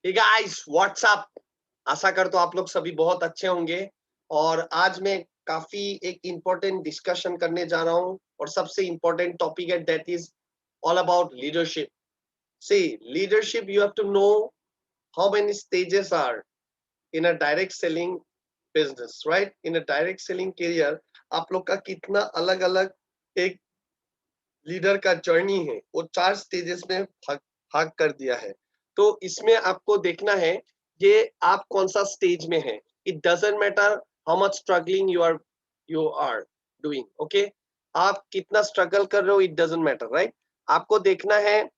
Hey guys what's up. आशा करता हूँ आप लोग सभी बहुत अच्छे होंगे। और आज मैं काफी एक इम्पोर्टेंट डिस्कशन करने जा रहा हूँ और सबसे इम्पोर्टेंट टॉपिक है that is all about leadership. See leadership, you have to know how many stages are in a direct selling business, right? In a direct selling career आप लोग का कितना अलग अलग एक लीडर का जर्नी है, वो 4 स्टेजेस में भाग भाग कर दिया है। तो इसमें आपको देखना है ये आप कौन सा स्टेज में है। It doesn't matter how much struggling you are doing, okay? आप कितना स्ट्रगल कर रहे हो, इट डजंट मैटर, राइट? आपको देखना है,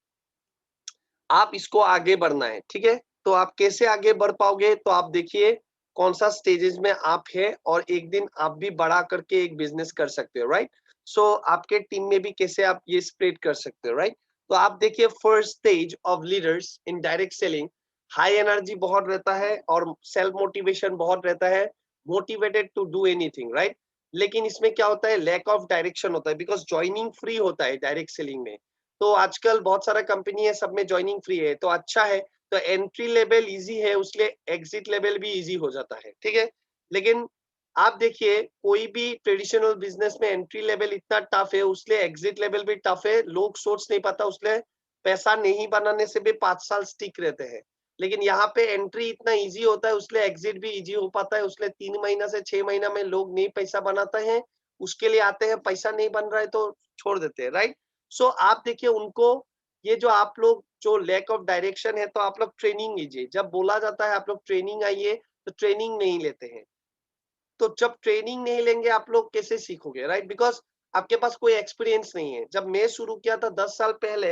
आप इसको आगे बढ़ना है, ठीक है? तो आप कैसे आगे बढ़ पाओगे, तो आप देखिए कौन सा स्टेजेस में आप है और एक दिन आप भी बड़ा करके एक बिजनेस कर सकते हो, राइट? सो आपके टीम में भी कैसे आप ये स्प्रेड कर सकते हो, राइट? तो आप देखिए first stage of leaders in direct selling, high energy बहुत रहता है और सेल्फ मोटिवेशन बहुत रहता है, motivated to do anything, right? लेकिन इसमें क्या होता है, लैक ऑफ डायरेक्शन होता है बिकॉज ज्वाइनिंग फ्री होता है डायरेक्ट सेलिंग में। तो आजकल बहुत सारा कंपनी है, सब में ज्वाइनिंग फ्री है, तो अच्छा है। तो एंट्री लेवल इजी है, उसलिए एग्जिट लेवल भी इजी हो जाता है, ठीक है? लेकिन आप देखिए कोई भी ट्रेडिशनल बिजनेस में एंट्री लेवल इतना टफ है, उसलिए एग्जिट लेवल भी टफ है। लोग सोच नहीं पाता, उसलिए पैसा नहीं बनाने से भी 5 साल स्टिक रहते हैं। लेकिन यहाँ पे एंट्री इतना इजी होता है, उसलिए एग्जिट भी इजी हो पाता है। उसलिए 3 महीना से 6 महीना में लोग नहीं पैसा बनाते हैं, उसके लिए आते हैं, पैसा नहीं बन रहा है तो छोड़ देते हैं, राइट? सो आप देखिए उनको, ये जो आप लोग जो लैक ऑफ डायरेक्शन है, तो आप लोग ट्रेनिंग लीजिए। जब बोला जाता है आप लोग ट्रेनिंग आइए, तो ट्रेनिंग नहीं लेते हैं। तो जब ट्रेनिंग नहीं लेंगे आप लोग कैसे सीखोगे, राइट? बिकॉज आपके पास कोई एक्सपीरियंस नहीं है। जब मैं शुरू किया था 10 साल पहले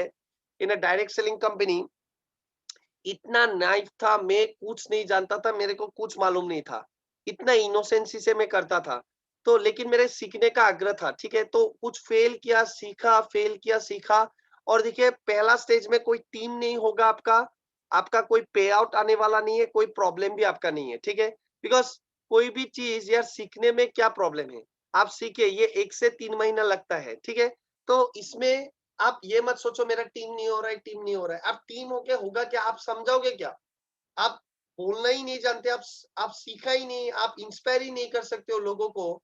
इन अ डायरेक्ट सेलिंग कंपनी, इतना नाइफ था, मैं कुछ नहीं जानता था, मेरे को कुछ मालूम नहीं था, इतना इनोसेंसी से मैं करता था। तो लेकिन मेरे सीखने का आग्रह था, ठीक है? तो कुछ फेल किया, सीखा, फेल किया, सीखा। और देखिए पहला स्टेज में कोई टीम नहीं होगा आपका, आपका कोई पे आउट आने वाला नहीं है, कोई प्रॉब्लम भी आपका नहीं है, ठीक है? बिकॉज कोई भी चीज यार सीखने में क्या प्रॉब्लम है, आप सीखे, ये 1 से 3 महीना लगता है, ठीक है? तो इसमें आप ये मत सोचो मेरा टीम नहीं हो रहा है, टीम नहीं हो रहा है। आप टीम होके होगा क्या, आप समझाओगे क्या? आप बोलना ही नहीं जानते, आप सीखा ही नहीं, आप इंस्पायर ही नहीं कर सकते हो लोगों को।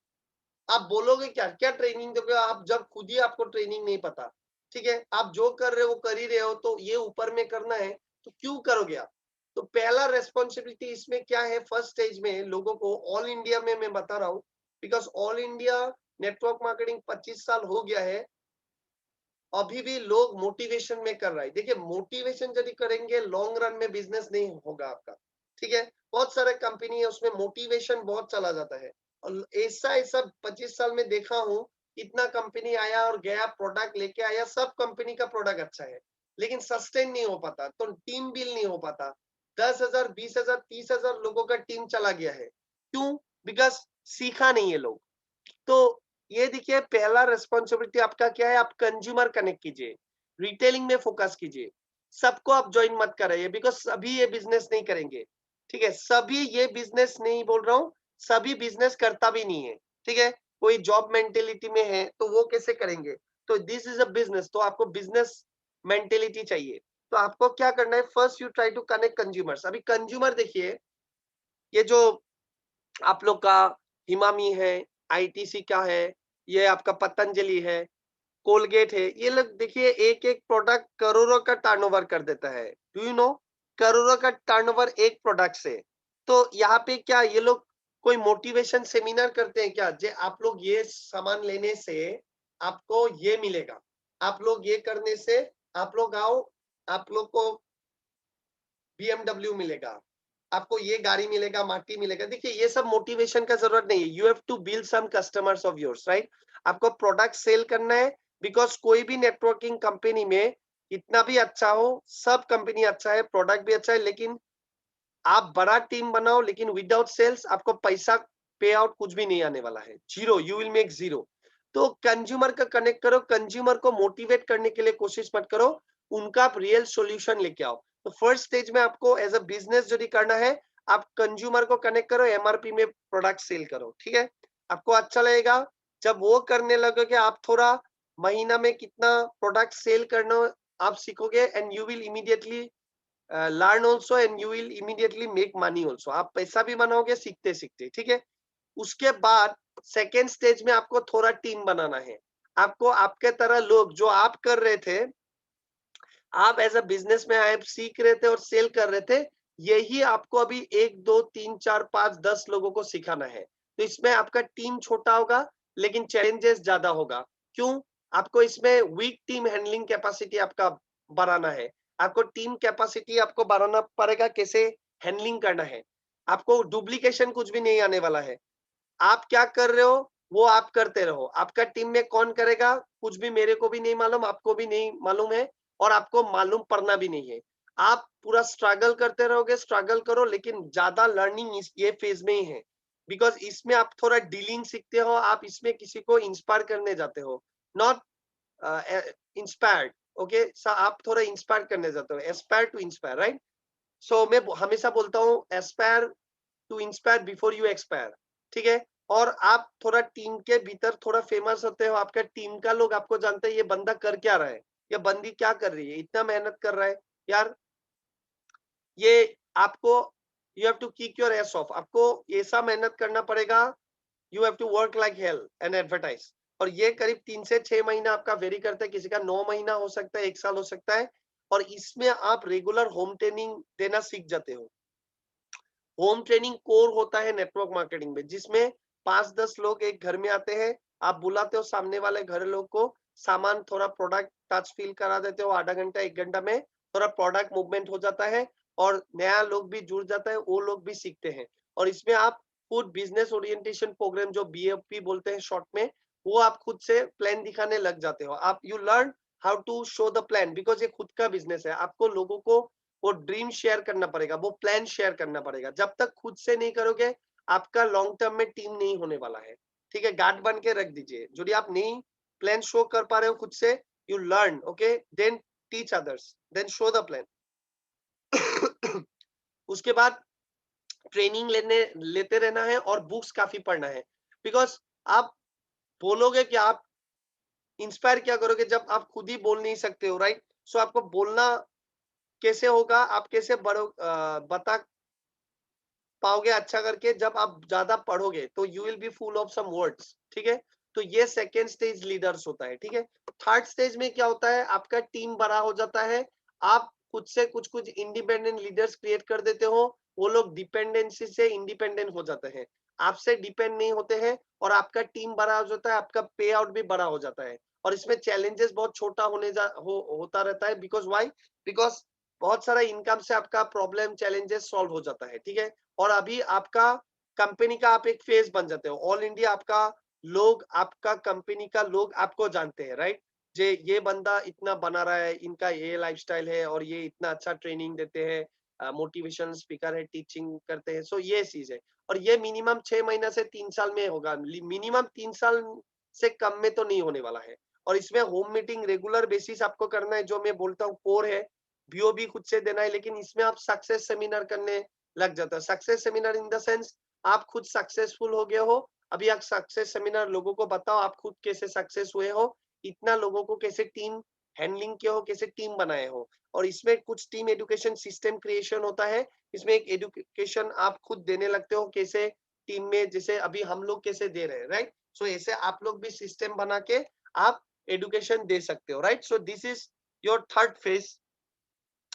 आप बोलोगे क्या, क्या ट्रेनिंग दोगे आप जब खुद ही आपको ट्रेनिंग नहीं पता, ठीक है? आप जो कर रहे हो वो कर ही रहे हो, तो ये ऊपर में करना है तो क्यों करोगे आप? तो पहला रेस्पॉन्सिबिलिटी इसमें क्या है, फर्स्ट स्टेज में लोगों को, ऑल इंडिया में मैं बता रहा हूँ, because all India network marketing 25 साल हो गया है, अभी भी लोग मोटिवेशन में कर रहा है। देखिए मोटिवेशन यदि करेंगे लॉन्ग रन में बिजनेस नहीं होगा आपका, ठीक है? बहुत सारे कंपनी है उसमें मोटिवेशन बहुत चला जाता है, और ऐसा ऐसा 25 साल में देखा हूँ, इतना कंपनी आया और गया, प्रोडक्ट लेके आया, सब कंपनी का प्रोडक्ट अच्छा है, लेकिन सस्टेन नहीं हो पाता, तो टीम बिल नहीं हो पाता। 10,000 20,000 30,000 लोगों का टीम चला गया है, क्यों? बिकॉज सीखा नहीं है लोग। तो ये देखिए पहला रिस्पॉन्सिबिलिटी आपका क्या है, आप कंज्यूमर कनेक्ट कीजिए, रिटेलिंग में फोकस कीजिए। सबको आप ज्वाइन मत कराइए, बिकॉज सभी ये बिजनेस नहीं करेंगे, ठीक है? सभी ये बिजनेस नहीं बोल रहा हूँ, सभी बिजनेस करता भी नहीं है, ठीक है? कोई जॉब मेंटेलिटी में है तो वो कैसे करेंगे? तो दिस इज अ बिजनेस, तो आपको बिजनेस मेंटेलिटी चाहिए। तो आपको क्या करना है, first you try to connect consumers. अभी कंज्यूमर देखिए, ये जो आप लोग का हिमामी है, आईटीसी का है, ये आपका पतंजलि है, कोलगेट है, ये लोग देखिए एक एक प्रोडक्ट करोड़ों का टर्नओवर कर देता है। डू यू नो, करोड़ों का टर्नओवर एक प्रोडक्ट से। तो यहाँ पे क्या ये लोग कोई मोटिवेशन सेमिनार करते हैं क्या, जे आप लोग ये सामान लेने से आपको ये मिलेगा, आप लोग ये करने से, आप लोग आओ, आप लोग को बीएमडब्ल्यू मिलेगा, आपको ये गाड़ी मिलेगा, माटी मिलेगा। देखिए ये सब मोटिवेशन का जरूरत नहीं है, you have to build some customers of yours, right? आपको प्रोडक्ट सेल करना है, बिकॉज कोई भी नेटवर्किंग कंपनी में इतना भी अच्छा हो, सब कंपनी अच्छा है, प्रोडक्ट भी अच्छा है, लेकिन आप बड़ा टीम बनाओ, लेकिन विदाउट सेल्स आपको पैसा पे आउट कुछ भी नहीं आने वाला है, zero, you will make zero. तो कंज्यूमर का कनेक्ट करो, कंज्यूमर को मोटिवेट करने के लिए कोशिश मत करो, उनका आप रियल सॉल्यूशन लेके आओ। तो फर्स्ट स्टेज में आपको एज अ बिजनेस यदि करना है, आप कंज्यूमर को कनेक्ट करो, एमआरपी में प्रोडक्ट सेल करो, ठीक है? आपको अच्छा लगेगा जब वो करने लगोगे, आप थोड़ा महीना में कितना प्रोडक्ट सेल करना आप सीखोगे, and you will immediately learn also and you will immediately make money also. आप पैसा भी बनाओगे सीखते सीखते, ठीक है। उसके बाद सेकेंड स्टेज में आपको थोड़ा टीम बनाना है। आपको आपके तरह लोग जो आप कर रहे थे, आप एज अ बिजनेस में आए, सीख रहे थे और सेल कर रहे थे, यही आपको अभी 1 2 3 4 5 10 लोगों को सिखाना है। तो इसमें आपका टीम छोटा होगा लेकिन चैलेंजेस ज्यादा होगा। क्यों? आपको इसमें वीक टीम हैंडलिंग कैपेसिटी आपका बढ़ाना है। आपको टीम कैपेसिटी आपको बढ़ाना पड़ेगा, कैसे हैंडलिंग करना है। आपको डुप्लीकेशन कुछ भी नहीं आने वाला है। आप क्या कर रहे हो वो आप करते रहो। आपका टीम में कौन करेगा कुछ भी मेरे को भी नहीं मालूम, आपको भी नहीं मालूम है और आपको मालूम पड़ना भी नहीं है। आप पूरा स्ट्रगल करते रहोगे, स्ट्रगल करो, लेकिन ज्यादा लर्निंग इस ये फेज में ही है। बिकॉज इसमें आप थोड़ा डीलिंग सीखते हो, आप इसमें किसी को इंस्पायर करने जाते हो, नॉट इंस्पायर्ड। ओके, आप थोड़ा इंस्पायर करने जाते हो, aspire to inspire, right. So मैं हमेशा बोलता हूँ aspire to inspire before you expire, ठीक है। और आप थोड़ा टीम के भीतर थोड़ा फेमस होते हो, आपका टीम का लोग आपको जानते हैं ये बंदा कर क्या रहा है, ये बंदी क्या कर रही है, इतना मेहनत कर रहा है यार, ये आपको you have to kick your ass off. आपको ऐसा मेहनत करना पड़ेगा, you have to work like hell and advertise. और ये करीब 3 से 6 महीना आपका वेरी करता है, किसी का 9 महीना हो सकता है, 1 साल हो सकता है। और इसमें आप रेगुलर होम ट्रेनिंग देना सीख जाते हो। होम ट्रेनिंग कोर होता है नेटवर्क मार्केटिंग में, जिसमें 5-10 लोग एक घर में आते हैं, आप बुलाते हो सामने वाले घर लोग को, सामान थोड़ा प्रोडक्ट टच फील करा देते हो, आधा घंटा 1 घंटा में थोड़ा प्रोडक्ट मूवमेंट हो जाता है और नया लोग भी जुड़ जाता है, वो लोग भी सीखते हैं। और इसमें आप खुद बिजनेस ओरिएंटेशन प्रोग्राम जो बीएफपी बोलते हैं शॉर्ट में, वो आप खुद से प्लान दिखाने लग जाते हो। आप you learn how to show the plan, because ये खुद का बिजनेस है। आपको लोगों को वो ड्रीम शेयर करना पड़ेगा, वो प्लान शेयर करना पड़ेगा। जब तक खुद से नहीं करोगे, आपका लॉन्ग टर्म में टीम नहीं होने वाला है, ठीक है। गार्ड बन के रख दीजिए। यदि आप नहीं प्लान शो कर पा रहे हो खुद से, you learn, okay, then teach others, then show the plan. उसके बाद ट्रेनिंग लेते रहना है और बुक्स काफी पढ़ना है। बिकॉज आप बोलोगे कि आप इंस्पायर क्या करोगे जब आप खुद ही बोल नहीं सकते हो, राइट। सो आपको बोलना कैसे होगा, आप कैसे बता पाओगे अच्छा करके, जब आप ज्यादा पढ़ोगे तो you will be full of some words, ठीक है। तो ये सेकेंड स्टेज लीडर्स होता है, ठीक है। थर्ड स्टेज में क्या होता है, आपका टीम बड़ा हो जाता है, आप खुद से कुछ कुछ इंडिपेंडेंट लीडर्स क्रिएट कर देते हो। वो लोग डिपेंडेंसी से इंडिपेंडेंट हो जाते हैं, आपसे डिपेंड नहीं होते हैं, और आपका टीम बड़ा हो जाता है, आपका पे आउट भी बड़ा हो जाता है। और इसमें चैलेंजेस बहुत छोटा होता रहता है। Because why? बिकॉज बहुत सारा इनकम से आपका प्रॉब्लम चैलेंजेस सॉल्व हो जाता है, ठीक है। और अभी आपका कंपनी का आप एक फेस बन जाते हो, ऑल इंडिया आपका लोग, आपका कंपनी का लोग आपको जानते हैं, राइट। जे ये बंदा इतना बना रहा है, इनका ये लाइफस्टाइल है और ये इतना अच्छा ट्रेनिंग देते हैं, मोटिवेशनल स्पीकर है, टीचिंग करते हैं। सो ये चीज है। और ये मिनिमम 6 महीना से 3 साल में होगा, मिनिमम 3 साल से कम में तो नहीं होने वाला है। और इसमें होम मीटिंग रेगुलर बेसिस आपको करना है, जो मैं बोलता हूँ कोर है। बीओबी खुद से देना है, लेकिन इसमें आप सक्सेस सेमिनार करने लग जाता है। Success seminar in the sense आप खुद सक्सेसफुल हो गए हो, अभी आप सक्सेस सेमिनार लोगों को बताओ आप खुद कैसे सक्सेस हुए हो, इतना लोगों को कैसे टीम हैंडलिंग किया हो, कैसे टीम बनाए हो। और इसमें कुछ टीम एजुकेशन सिस्टम क्रिएशन होता है, इसमें एक एजुकेशन आप खुद देने लगते हो, कैसे टीम में, जैसे अभी हम लोग कैसे दे रहे हैं, राइट। सो ऐसे आप लोग भी सिस्टम बना के आप एजुकेशन दे सकते हो, right. So this is your third phase.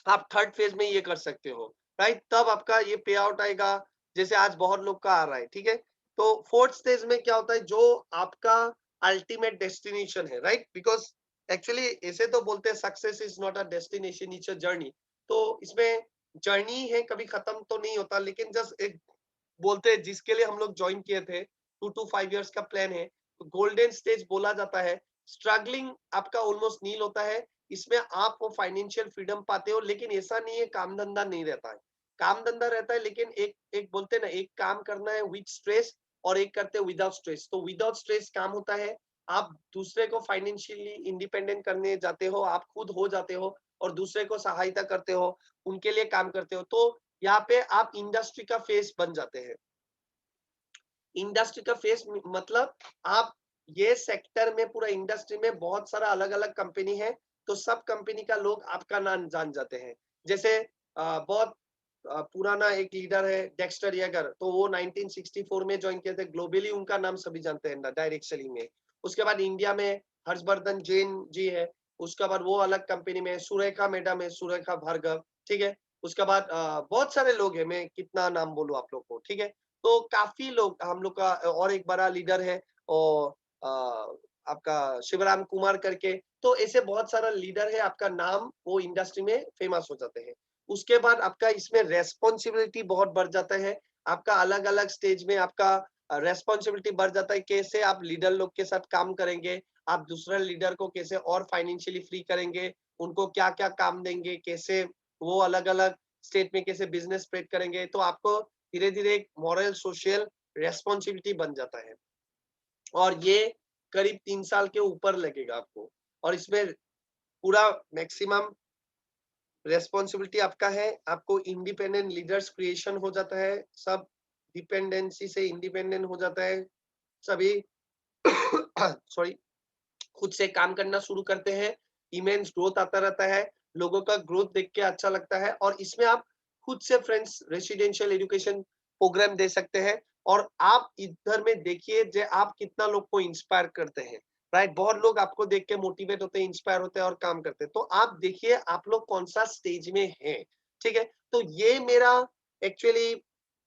आप थर्ड फेज में ये कर सकते हो, राइट। तब आपका ये पे आउट आएगा, जैसे आज बहुत लोग का आ रहा है, ठीक है। तो फोर्थ स्टेज में क्या होता है, जो आपका अल्टीमेट डेस्टिनेशन है, राइट। बिकॉज एक्चुअली ऐसे तो बोलते हैं success is not a destination, it's a journey. तो इसमें जर्नी है, कभी खत्म तो नहीं होता, लेकिन जस्ट एक बोलते हैं जिसके लिए हम लोग ज्वाइन किए थे, 2 to 5 years का प्लान है, तो गोल्डन स्टेज बोला जाता है। स्ट्रगलिंग आपका ऑलमोस्ट नील होता है, इसमें आप वो फाइनेंशियल फ्रीडम पाते हो, लेकिन ऐसा नहीं है काम धंधा नहीं रहता है। काम धंधा रहता है, लेकिन एक एक बोलते हैं ना, एक काम करना है विद स्ट्रेस और एक करते हैं विदाउट स्ट्रेस। तो विदाउट स्ट्रेस काम होता है, आप दूसरे को फाइनेंशियली इंडिपेंडेंट करने जाते हो, आप खुद हो जाते हो और दूसरे को सहायता करते हो, उनके लिए काम करते हो। तो यहाँ पे आप इंडस्ट्री का फेस बन जाते हैं। इंडस्ट्री का फेस मतलब आप ये सेक्टर में, पूरा इंडस्ट्री में बहुत सारा अलग अलग कंपनी है, तो सब कंपनी का लोग आपका नाम जान जाते हैं। जैसे बहुत पुराना एक लीडर है डेक्स्टर येगर, तो वो 1964 में ज्वाइन किए थे। ग्लोबली उनका नाम सभी जानते हैं डायरेक्ट सेलिंग में। उसके बाद इंडिया में हर्षवर्धन जैन जी है, उसके बाद वो अलग कंपनी में, सुरेखा मैडम है, सुरेखा भार्गव, ठीक है। उसके बाद बहुत सारे लोग हैं, मैं कितना नाम बोलूं आप लोग को, ठीक है। तो काफी लोग हम लोग का, और एक बड़ा लीडर है और आपका शिवराम कुमार करके। तो ऐसे बहुत सारा लीडर है, आपका नाम वो इंडस्ट्री में फेमस हो जाते हैं। उसके बाद आपका इसमें रेस्पॉन्सिबिलिटी बहुत बढ़ जाता है। आपका अलग अलग स्टेज में आपका रेस्पॉन्सिबिलिटी बढ़ जाता है। कैसे आप लीडर लोग के साथ काम करेंगे, आप दूसरे लीडर को कैसे और फाइनेंशियली फ्री करेंगे, उनको क्या क्या काम देंगे, कैसे वो अलग अलग स्टेट में कैसे बिजनेस स्प्रेड करेंगे। तो आपको धीरे धीरे एक मॉरल सोशल रेस्पॉन्सिबिलिटी बन जाता है। और ये करीब 3 साल के ऊपर लगेगा आपको। और इसमें पूरा मैक्सिमम रेस्पॉन्सिबिलिटी आपका है। आपको इंडिपेंडेंट लीडर्स क्रिएशन हो जाता है, सब डिपेंडेंसी से इंडिपेंडेंट हो जाता है सभी। सॉरी, खुद से काम करना शुरू करते हैं। इमेंस ग्रोथ आता रहता है, लोगों का ग्रोथ देख के अच्छा लगता है। और इसमें आप खुद से फ्रेंड्स रेसिडेंशियल एजुकेशन प्रोग्राम दे सकते हैं। और आप इधर में देखिए जे आप कितना लोग को इंस्पायर करते हैं, राइट। बहुत लोग आपको देख के मोटिवेट होते हैं, इंस्पायर होते हैं और काम करते हैं। तो आप देखिए आप लोग कौन सा स्टेज में हैं, ठीक है। तो ये मेरा एक्चुअली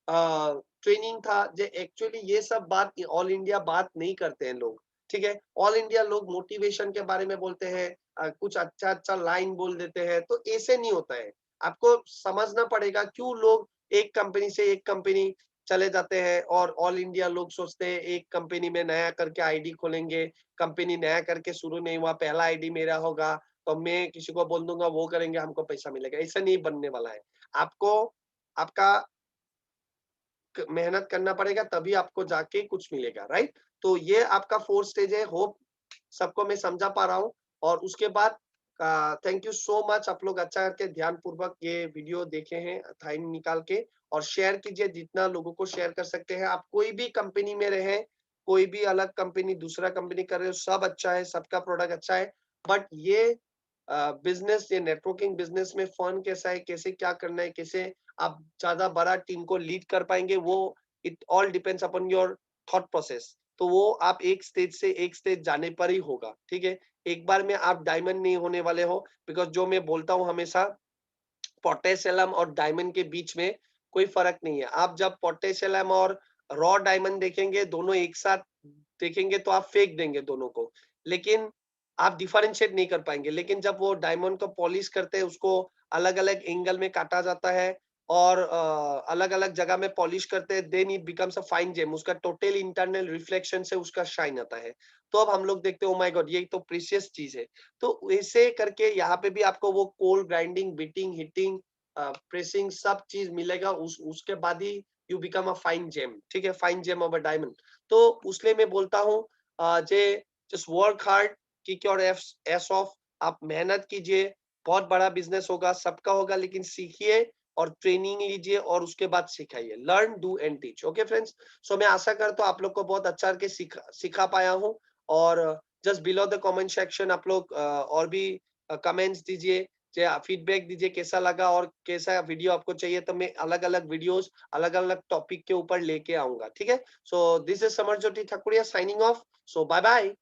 ट्रेनिंग था। जे एक्चुअली ये सब बात ऑल इंडिया बात नहीं करते हैं लोग, ठीक है। ऑल इंडिया लोग मोटिवेशन के बारे में बोलते हैं, कुछ अच्छा अच्छा लाइन बोल देते हैं, तो ऐसे नहीं होता है। आपको समझना पड़ेगा क्यों लोग एक कंपनी से एक कंपनी चले जाते हैं। और ऑल इंडिया लोग सोचते हैं एक कंपनी में नया करके आईडी खोलेंगे, कंपनी नया करके शुरू नहीं हुआ, पहला आईडी मेरा होगा तो मैं किसी को बोल दूंगा, वो करेंगे, हमको पैसा मिलेगा। ऐसा नहीं बनने वाला है। आपको आपका मेहनत करना पड़ेगा, तभी आपको जाके कुछ मिलेगा, राइट। तो ये आपका 4 स्टेज है। होप सबको मैं समझा पा रहा हूँ। और उसके बाद थैंक यू सो मच, आप लोग अच्छा करके ध्यान पूर्वक ये वीडियो देखे हैं टाइम निकाल के। और शेयर कीजिए जितना लोगों को शेयर कर सकते हैं। आप कोई भी कंपनी में रहे, कोई भी अलग कंपनी दूसरा कंपनी कर रहे हो, सब अच्छा है, सबका प्रोडक्ट अच्छा है। बट ये बिजनेस, ये नेटवर्किंग बिजनेस में फन कैसा है, कैसे क्या करना है, कैसे आप ज्यादा बड़ा टीम को लीड कर पाएंगे, वो it all depends upon your thought process. तो वो आप एक स्टेज से एक स्टेज जाने पर ही होगा, ठीक है। एक बार में आप डायमंड नहीं होने वाले हो। बिकॉज जो मैं बोलता हूँ हमेशा, पोटेशियम और डायमंड के बीच में कोई फर्क नहीं है। आप जब पोटेशियम और रॉ डायमंड देखेंगे, दोनों एक साथ देखेंगे तो आप फेंक देंगे दोनों को, लेकिन आप डिफरेंशिएट नहीं कर पाएंगे। लेकिन जब वो डायमंड को पॉलिश करते हैं, उसको अलग अलग एंगल में काटा जाता है और अलग अलग जगह में पॉलिश करते हैं, then it becomes a fine gem. उसका टोटल इंटरनल रिफ्लेक्शन से उसका शाइन आता है। तो अब हम लोग देखते हैं, ओ माय गॉड, ये तो प्रीशियस चीज है। तो ऐसे करके यहाँ पे भी आपको वो coal grinding, beating, hitting, pressing सब चीज मिलेगा। उसके बाद ही you become a fine gem, ठीक है, fine gem of a diamond. तो उसलिए मैं बोलता हूँ जे just work hard, kick your ass off. आप मेहनत कीजिए, बहुत बड़ा बिजनेस होगा, सबका होगा, लेकिन सीखिए और ट्रेनिंग लीजिए और उसके बाद सिखाइए। Learn, do and teach. Okay friends, so मैं आशा करता हूँ आप लोग को बहुत अच्छा करके सिखा पाया हूँ। और just below the comment section आप लोग और भी कमेंट्स दीजिए, फीडबैक दीजिए कैसा लगा और कैसा वीडियो आपको चाहिए। तो मैं अलग अलग वीडियोस अलग अलग टॉपिक के ऊपर लेके आऊंगा, ठीक है। So this is Samar Jyoti Thakuria signing off. So bye bye.